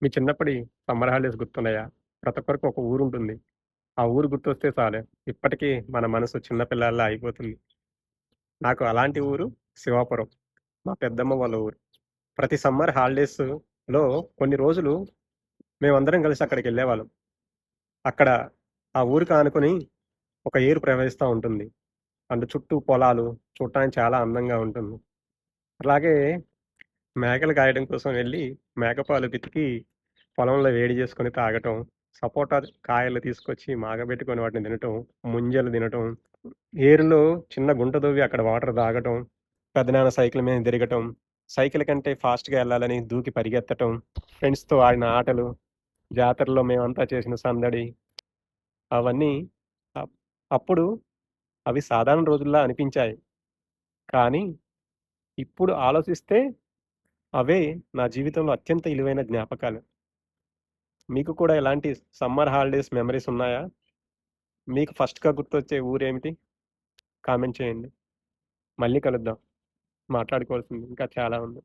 మీ చిన్నప్పటి summer holidays గుర్తున్నాయా? ప్రతి ఒక్కరికి ఒక ఊరుంటుంది. ఆ ఊరు గుర్తొస్తే చాలు ఇప్పటికీ మన మనసు చిన్న పిల్లాడిలా అయిపోతుంది. నాకు అలాంటి ఊరు శివాపురం. మా పెద్దమ్మ వాళ్ళ ఊరు. ప్రతి సమ్మర్ హాలిడేస్‌లో కొన్ని రోజులు మేమందరం కలిసి అక్కడికెళ్ళేవాళ్ళం. అక్కడ ఆ ఊరికి ఆనుకొని ఒక ఏరు ప్రవహిస్తా ఉంటుంది. చుట్టూ పొలాలు చూడటానికి చాలా అందంగా ఉంటుంది. అలాగే మేకలు కాయడం కోసం వెళ్లి మేకపాలు పితికి పొలంలో వేడి చేసుకొని తాగటం, సపోటా కాయలు తీసుకొచ్చి మాగబెట్టుకొని వాటిని తినటం, ముంజలు తినటం, ఏరులో చిన్న గుంట తవ్వి అక్కడ వాటర్ తాగటం, పెదనాన్న సైకిల్ మీద తిరగటం, సైకిల్ కంటే ఫాస్ట్‌గా ఎళ్ళాలని దూకి పరిగెత్తటం, ఫ్రెండ్స్‌తో ఆడిన ఆటలు, జాతరలో మేమంతా చేసిన సందడి, అవన్నీ అప్ అప్పుడు అవి సాధారణ రోజుల్లా అనిపించాయి. కానీ ఇప్పుడు ఆలోచిస్తే అవే నా జీవితంలో అత్యంత ఇలువైన జ్ఞాపకాలు. మీకు కూడా ఇలాంటి సమ్మర్ హాలిడేస్ మెమోరీస్ ఉన్నాయా? మీకు ఫస్ట్‌గా గుర్తొచ్చే ఊరేమిటి? కామెంట్ చేయండి. మళ్ళీ కలుద్దాం. మాట్లాడుకోవాల్సింది ఇంకా చాలా ఉంది.